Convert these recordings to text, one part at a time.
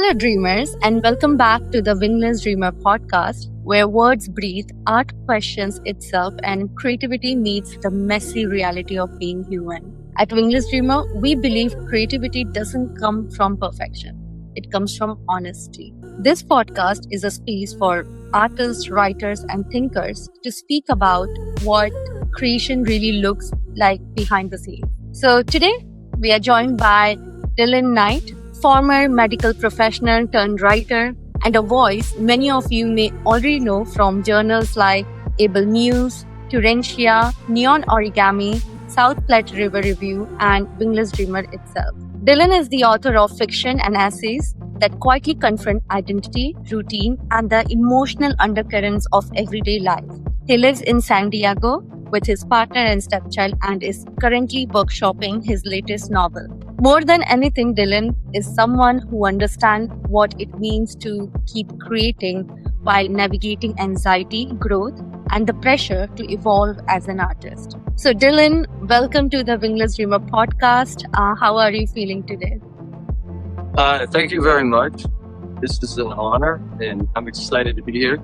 Hello, dreamers, and welcome back to the Wingless Dreamer podcast, where words breathe, art questions itself, and creativity meets the messy reality of being human. At Wingless Dreamer, we believe creativity doesn't come from perfection, it comes from honesty. This podcast is a space for artists, writers, and thinkers to speak about what creation really looks like behind the scenes. So today, we are joined by Dylan Knight, former medical professional turned writer, and a voice many of you may already know from journals like Able News, Turentia, Neon Origami, South Platte River Review, and Wingless Dreamer itself. Dylan is the author of fiction and essays that quietly confront identity, routine, and the emotional undercurrents of everyday life. He lives in San Diego with his partner and stepchild and is currently workshopping his latest novel. More than anything, Dylan is someone who understands what it means to keep creating while navigating anxiety, growth, and the pressure to evolve as an artist. So Dylan, welcome to the Wingless Dreamer podcast. How are you feeling today? Thank you very much. This is an honor, and I'm excited to be here.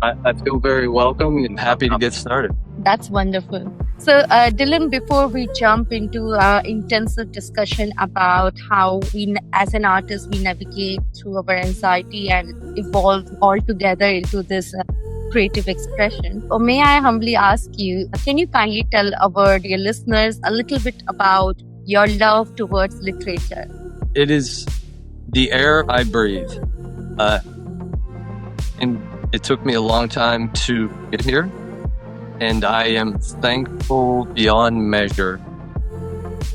I feel very welcome and happy to get started. That's wonderful. So, Dylan, before we jump into intensive discussion about how we, as an artist, we navigate through our anxiety and evolve all together into this creative expression, or may I humbly ask you, can you kindly tell our dear listeners a little bit about your love towards literature? It is the air I breathe. And it took me a long time to get here. And I am thankful beyond measure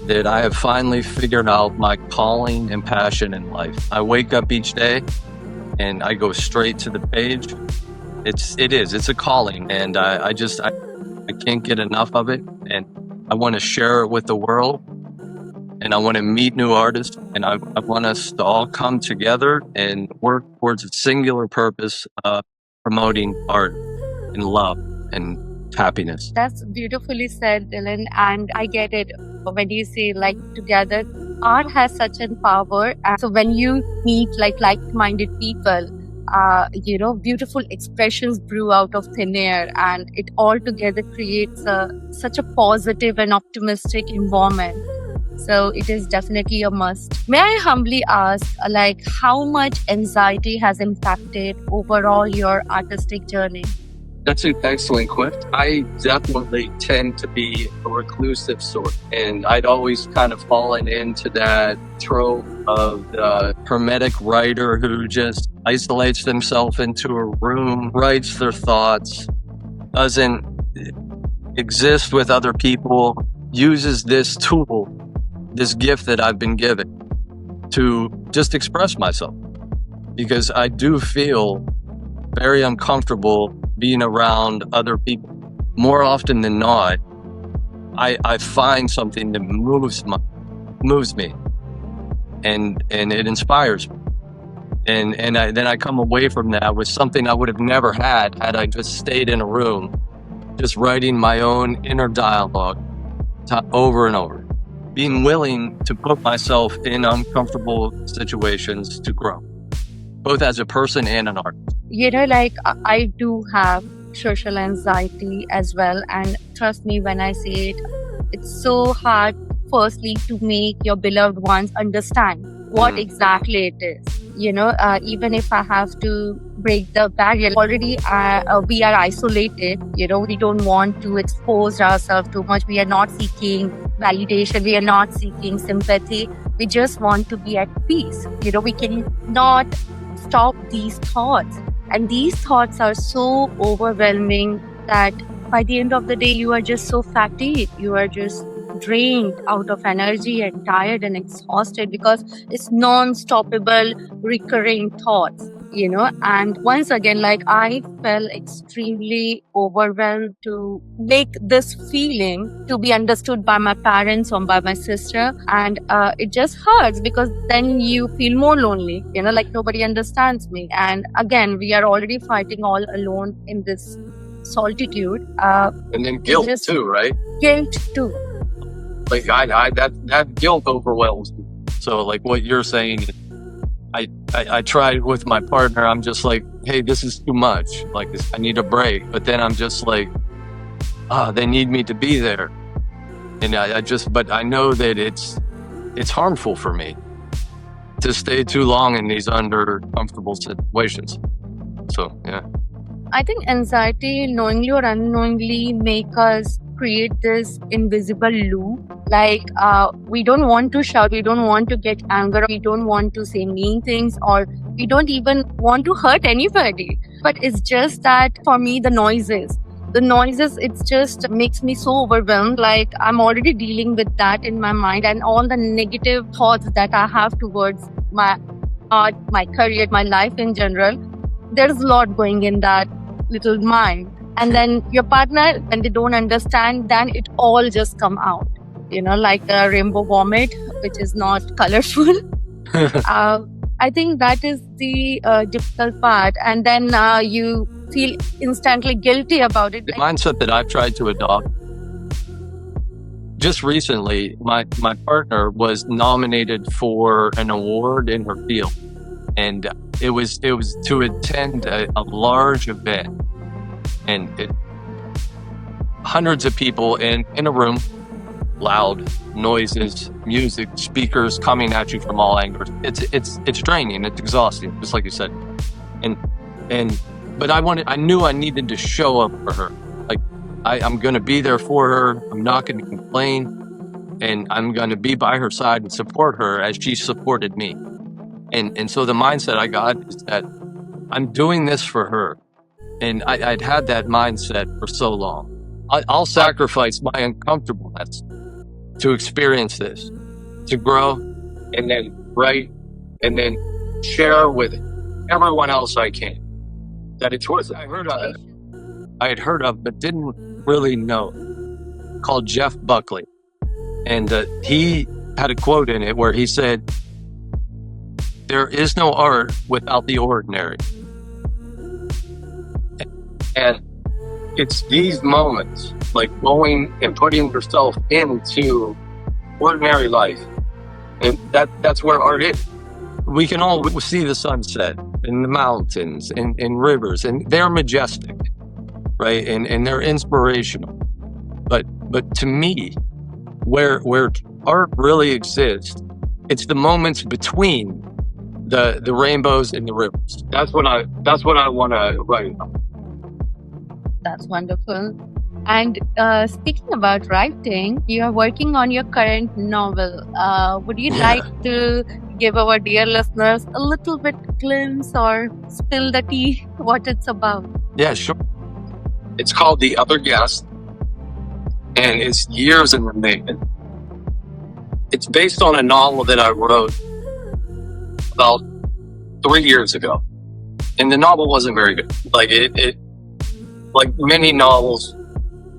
that I have finally figured out my calling and passion in life. I wake up each day and I go straight to the page. It's a calling, and I can't get enough of it. And I want to share it with the world, and I want to meet new artists, and I want us to all come together and work towards a singular purpose of promoting art and love and happiness. That's beautifully said, Dylan, and I get it when you say like together. Art has such a power, and so when you meet like-minded people, beautiful expressions brew out of thin air, and it all together creates such a positive and optimistic environment. So it is definitely a must. May I humbly ask, how much anxiety has impacted overall your artistic journey? That's an excellent question. I definitely tend to be a reclusive sort, and I'd always kind of fallen into that trope of the hermetic writer who just isolates themselves into a room, writes their thoughts, doesn't exist with other people, uses this tool, this gift that I've been given to just express myself, because I do feel very uncomfortable being around other people. More often than not, I find something that moves me, and it inspires me, and then I come away from that with something I would have never had I just stayed in a room, just writing my own inner dialogue over and over, being willing to put myself in uncomfortable situations to grow, both as a person and an artist. I do have social anxiety as well, and trust me when I say it, it's so hard firstly to make your beloved ones understand what exactly it is. Even if I have to break the barrier, already we are isolated. We don't want to expose ourselves too much. We are not seeking validation. We are not seeking sympathy. We just want to be at peace. We cannot stop these thoughts. And these thoughts are so overwhelming that by the end of the day, you are just so fatigued. You are just drained out of energy and tired and exhausted because it's non-stoppable, recurring thoughts, And once again, I felt extremely overwhelmed to make this feeling to be understood by my parents or by my sister. And it just hurts because then you feel more lonely, nobody understands me. And again, we are already fighting all alone in this solitude. And then guilt too, right? Guilt too. That guilt overwhelms me. So what you're saying, I I tried with my partner. I'm just like, hey, this is too much. Like, I need a break. But then I'm just like, they need me to be there. And but I know that it's harmful for me to stay too long in these uncomfortable situations. So, yeah. I think anxiety, knowingly or unknowingly, make us create this invisible loop. Like, we don't want to shout, we don't want to get anger, we don't want to say mean things, or we don't even want to hurt anybody. But it's just that for me, the noises, it just makes me so overwhelmed. Like, I'm already dealing with that in my mind, and all the negative thoughts that I have towards my art, my career, my life in general. There's a lot going in that little mind. And then your partner, when they don't understand, then it all just come out, like a rainbow vomit, which is not colorful. I think that is the difficult part. And then you feel instantly guilty about it. The mindset that I've tried to adopt, just recently, my partner was nominated for an award in her field. And it was to attend a large event, and hundreds of people in a room, loud noises, music, speakers coming at you from all angles. It's draining, it's exhausting, just like you said. But I knew I needed to show up for her. Like, I'm going to be there for her. I'm not going to complain, and I'm going to be by her side and support her as she supported me. And so the mindset I got is that I'm doing this for her. And I'd had that mindset for so long. I'll sacrifice my uncomfortableness to experience this, to grow, and then write, and then share with everyone else I can that it's worth it. I had heard of, but didn't really know, called Jeff Buckley. And he had a quote in it where he said, "There is no art without the ordinary." And it's these moments, like going and putting yourself into ordinary life. And that's where art is. We can all see the sunset and the mountains and rivers, and they're majestic, right? And they're inspirational. But to me, where art really exists, it's the moments between the rainbows and the rivers. That's what I want to write about. That's wonderful. And speaking about writing, you are working on your current novel. Would you like to give our dear listeners a little bit glimpse or spill the tea what it's about? Yeah, sure. It's called The Other Guest, and it's years in the making. It's based on a novel that I wrote about 3 years ago, and the novel wasn't very good. Like it like many novels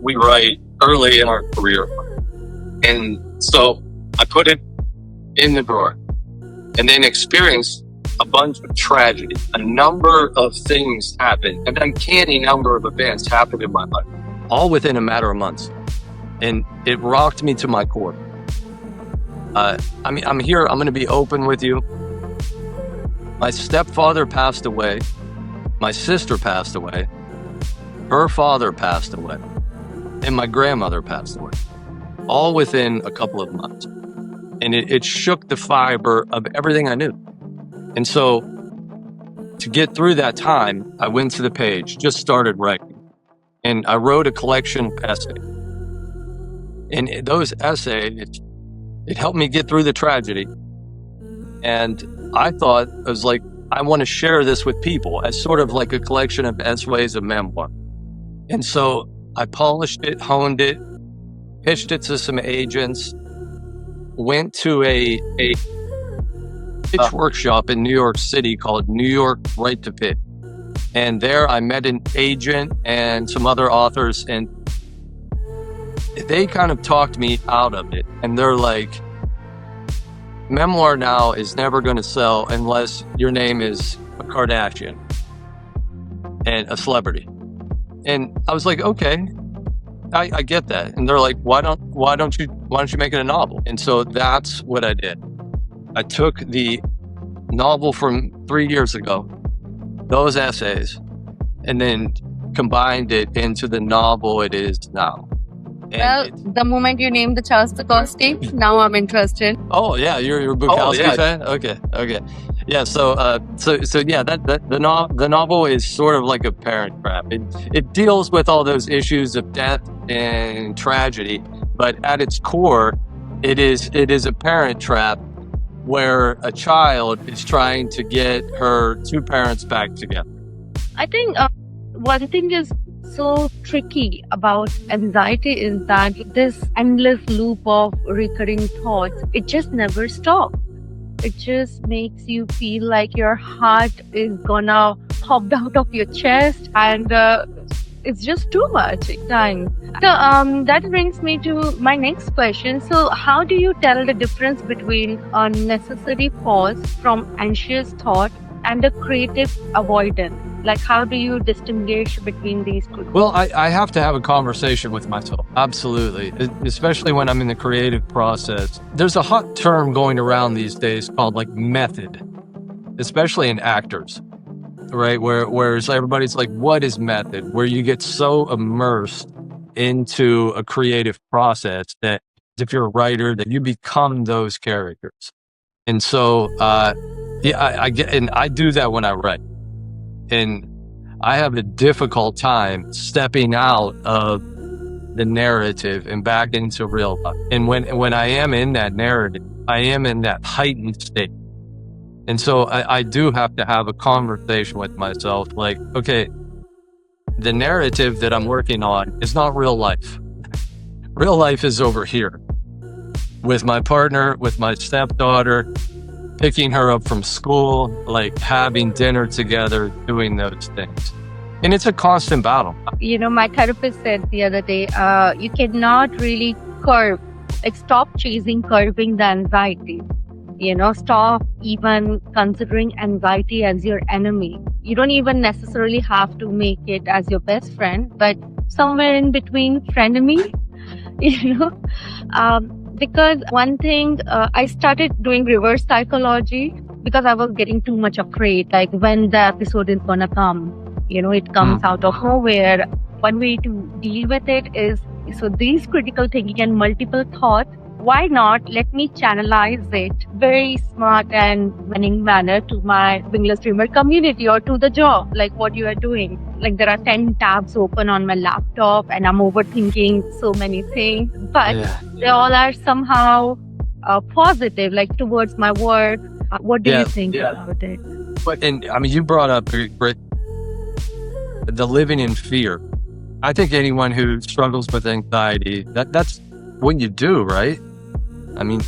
we write early in our career, and so I put it in the drawer, and then experienced a bunch of tragedy. A number of things happened, an uncanny number of events happened in my life, all within a matter of months, and it rocked me to my core. I'm here. I'm going to be open with you. My stepfather passed away. My sister passed away. Her father passed away. And my grandmother passed away. All within a couple of months. And it shook the fiber of everything I knew. And so to get through that time, I went to the page, just started writing. And I wrote a collection of essays. And those essays, it helped me get through the tragedy. And I thought, I was like, I want to share this with people as sort of like a collection of essays of memoir. And so I polished it, honed it, pitched it to some agents, went to a pitch workshop in New York City called New York Right to Pitch. And there I met an agent and some other authors, and they kind of talked me out of it. And they're like, memoir now is never going to sell unless your name is a Kardashian and a celebrity. And I was like, okay, I get that. And they're like, why don't you make it a novel? And so that's what I did. I took the novel from 3 years ago, those essays, and then combined it into the novel it is now. Well, the moment you named the Charles Bukowski, now I'm interested. Oh yeah, you're a Bukowski fan. Okay. Yeah. So yeah, the novel is sort of like a parent trap. It deals with all those issues of death and tragedy, but at its core, it is a parent trap where a child is trying to get her two parents back together. I think one thing is so tricky about anxiety is that this endless loop of recurring thoughts, it just never stops. It just makes you feel like your heart is gonna pop out of your chest, and it's just too much time. So that brings me to my next question. So how do you tell the difference between a necessary pause from anxious thought and a creative avoidance? Like, how do you distinguish between these two? Well, I have to have a conversation with myself. Absolutely. Especially when I'm in the creative process. There's a hot term going around these days called like method, especially in actors, right? Whereas everybody's like, what is method? Where you get so immersed into a creative process that if you're a writer, that you become those characters. And so, I do that when I write. And I have a difficult time stepping out of the narrative and back into real life. And when I am in that narrative, I am in that heightened state. And so I do have to have a conversation with myself, like, okay, the narrative that I'm working on is not real life. Real life is over here with my partner, with my stepdaughter, picking her up from school, like having dinner together, doing those things. And it's a constant battle. You know, my therapist said the other day, you cannot really curb, like stop chasing curbing the anxiety. You know, stop even considering anxiety as your enemy. You don't even necessarily have to make it as your best friend, but somewhere in between frenemy, you know. Because one thing, I started doing reverse psychology because I was getting too much afraid, like when the episode is gonna come. You know, it comes out of nowhere. One way to deal with it is, so these critical thinking and multiple thoughts, why not let me channelize it very smart and winning manner to my Wingless Dreamer community or to the job, like what you are doing. Like there are 10 tabs open on my laptop and I'm overthinking so many things, but they all are somehow positive, like towards my work. What do you think about it? And I mean, you brought up the living in fear. I think anyone who struggles with anxiety, that's what you do, right? I mean,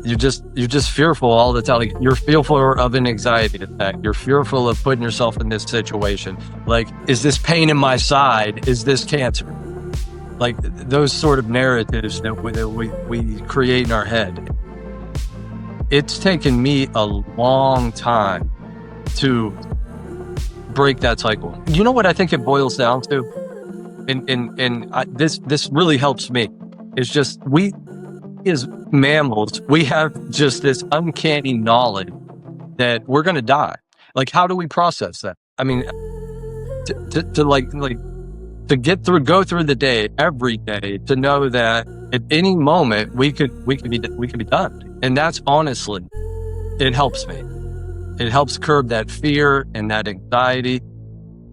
you're just fearful all the time. Like, you're fearful of an anxiety attack. You're fearful of putting yourself in this situation. Like, is this pain in my side? Is this cancer? Like those sort of narratives that we create in our head. It's taken me a long time to break that cycle. You know what I think it boils down to? This really helps me. It's just we as mammals, we have just this uncanny knowledge that we're going to die. Like, how do we process that? I mean, to go through the day every day, to know that at any moment we could be done. And that's honestly, it helps me. It helps curb that fear and that anxiety.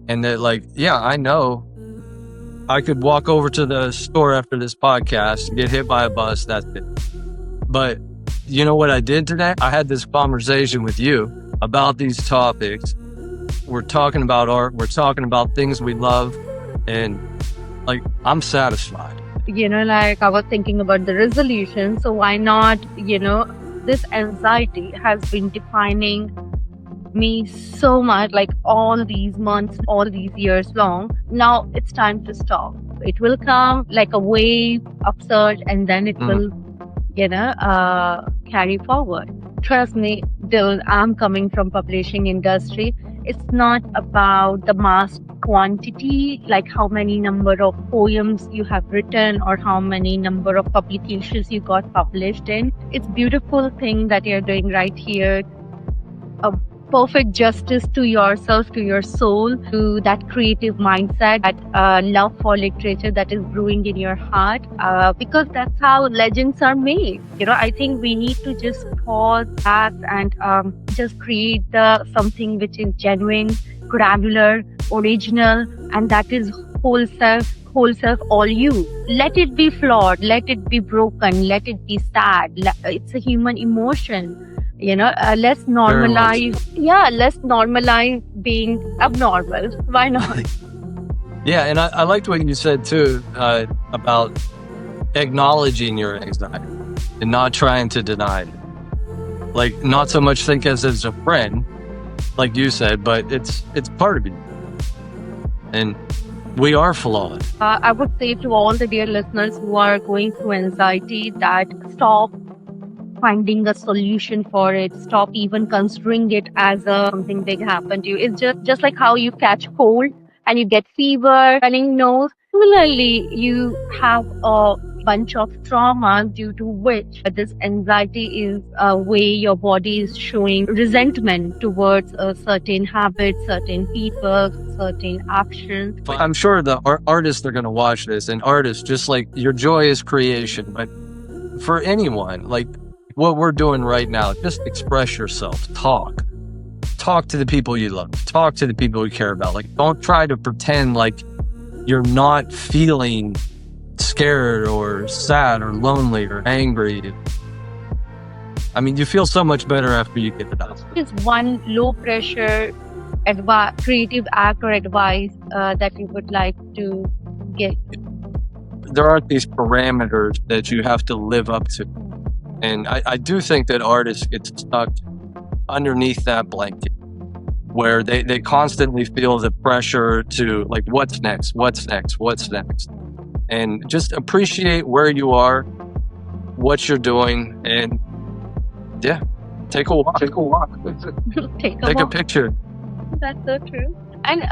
And that, like, yeah, I know I could walk over to the store after this podcast, get hit by a bus, that's it. But you know what I did today? I had this conversation with you about these topics. We're talking about art, we're talking about things we love, and like, I'm satisfied. You know, like I was thinking about the resolution. So why not, you know, this anxiety has been defining me so much, like all these months, all these years long. Now it's time to stop. It will come like a wave, upsurge, and then it will, you know, carry forward. Trust me, Dylan, I'm coming from publishing industry. It's not about the mass quantity, like how many number of poems you have written or how many number of publications you got published in. It's beautiful thing that you're doing right here. a perfect justice to yourself, to your soul, to that creative mindset, that love for literature that is brewing in your heart, because that's how legends are made. I think we need to just pause back and just create something which is genuine, granular, original, and that is whole self, all you. Let it be flawed, let it be broken, let it be sad. It's a human emotion. Let's Very much. normalize, let's normalize being abnormal. Why not? Yeah, and I liked what you said too about acknowledging your anxiety and not trying to deny it. Like, not so much think as a friend, like you said, but it's part of you. And we are flawed. I would say to all the dear listeners who are going through anxiety that stop finding a solution for it. Stop even considering it as something big happened to you. It's just like how you catch cold and you get fever, running nose. Similarly, you have a bunch of trauma due to which this anxiety is a way your body is showing resentment towards a certain habit, certain people, certain actions. I'm sure the artists are going to watch this, and artists, just like your joy is creation, but for anyone, like what we're doing right now, just express yourself, talk to the people you love, talk to the people you care about. Like, don't try to pretend like you're not feeling scared or sad or lonely or angry. I mean, you feel so much better after you get it out. Is one low pressure creative act or advice that you would like to get? There are these parameters that you have to live up to. And I do think that artists get stuck underneath that blanket where they constantly feel the pressure to, like, what's next? And just appreciate where you are, what you're doing, and yeah, take a walk. Take Take a picture. That's so true. And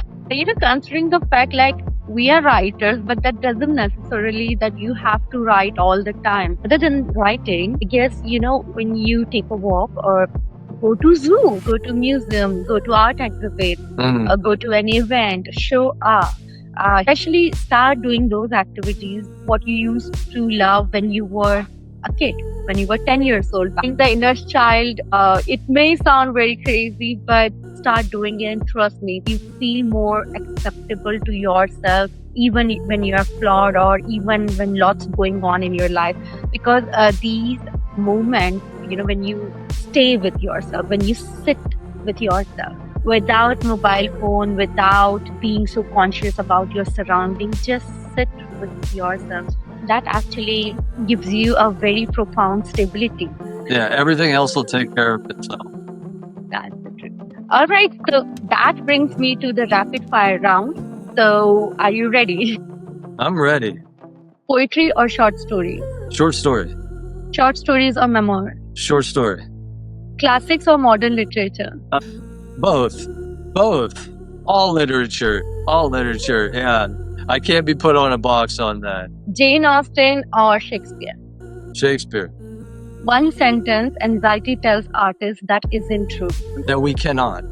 considering the fact, like, we are writers, but that doesn't necessarily that you have to write all the time. Other than writing, I guess, when you take a walk or go to zoo, go to museum, go to art exhibit, or go to an event, show up. Especially start doing those activities, what you used to love when you were a kid, when you were 10 years old. I think the inner child, it may sound very crazy, but start doing it and trust me, you feel more acceptable to yourself, even when you are flawed or even when lots going on in your life. Because these moments, when you stay with yourself, when you sit with yourself, without mobile phone, without being so conscious about your surroundings, just sit with yourself. That actually gives you a very profound stability. Yeah, everything else will take care of itself. That's the truth. All right, so that brings me to the rapid fire round. So, are you ready? I'm ready. Poetry or short story? Short story. Short stories or memoir? Short story. Classics or modern literature? Both. All literature. Yeah. I can't be put on a box on that. Jane Austen or Shakespeare? Shakespeare. One sentence anxiety tells artists that isn't true. That we cannot.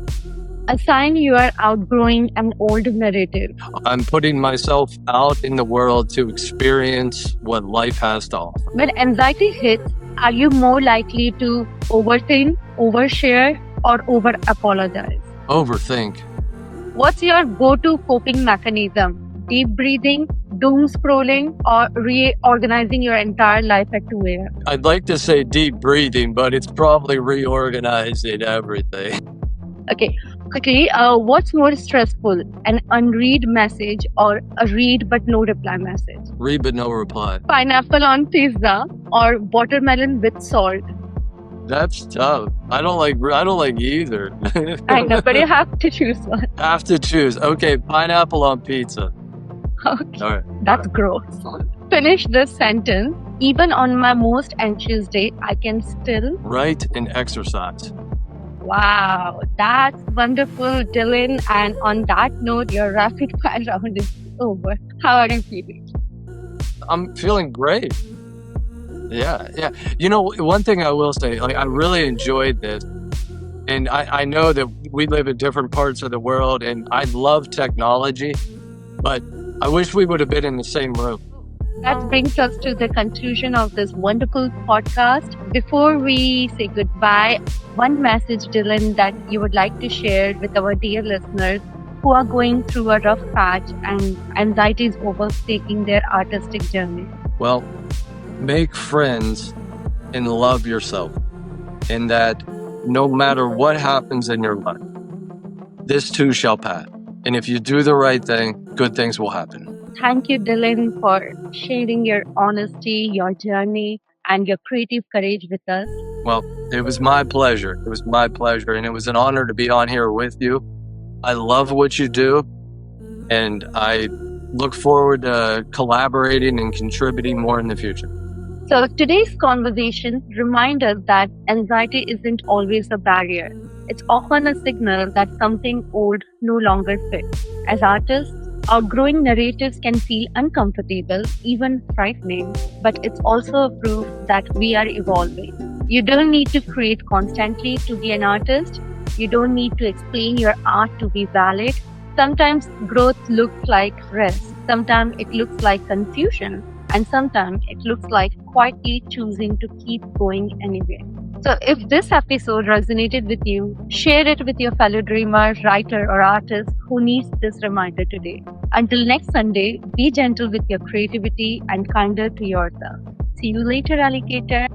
A sign you are outgrowing an old narrative. I'm putting myself out in the world to experience what life has to offer. When anxiety hits, are you more likely to overthink, overshare, or over-apologize? Overthink. What's your go-to coping mechanism? Deep breathing, doom scrolling, or reorganizing your entire life at 2 a.m.? I'd like to say deep breathing, but it's probably reorganizing everything. Okay, quickly, what's more stressful, an unread message or a read but no reply message? Read but no reply. Pineapple on pizza or watermelon with salt? That's tough. I don't like either. I know, but you have to choose one. Have to choose. Okay, pineapple on pizza. Okay, All right. that's gross. Finish this sentence. Even on my most anxious day, I can still write and exercise. Wow, that's wonderful, Dylan. And on that note, your rapid fire round is over. How are you feeling? I'm feeling great. Yeah. One thing I will say, like, I really enjoyed this. And I know that we live in different parts of the world, and I love technology, but I wish we would have been in the same room. That brings us to the conclusion of this wonderful podcast. Before we say goodbye, one message, Dylan, that you would like to share with our dear listeners who are going through a rough patch and anxiety is overtaking their artistic journey. Well, make friends and love yourself, and that no matter what happens in your life, this too shall pass. And if you do the right thing, good things will happen. Thank you, Dylan, for sharing your honesty, your journey, and your creative courage with us. Well, it was my pleasure. It was my pleasure, and it was an honor to be on here with you. I love what you do, and I look forward to collaborating and contributing more in the future. So today's conversation reminds us that anxiety isn't always a barrier. It's often a signal that something old no longer fits. As artists, outgrowing narratives can feel uncomfortable, even frightening, but it's also a proof that we are evolving. You don't need to create constantly to be an artist. You don't need to explain your art to be valid. Sometimes growth looks like rest. Sometimes it looks like confusion. And sometimes it looks like quietly choosing to keep going anyway. So if this episode resonated with you, share it with your fellow dreamer, writer, or artist who needs this reminder today. Until next Sunday, be gentle with your creativity and kinder to yourself. See you later, alligator.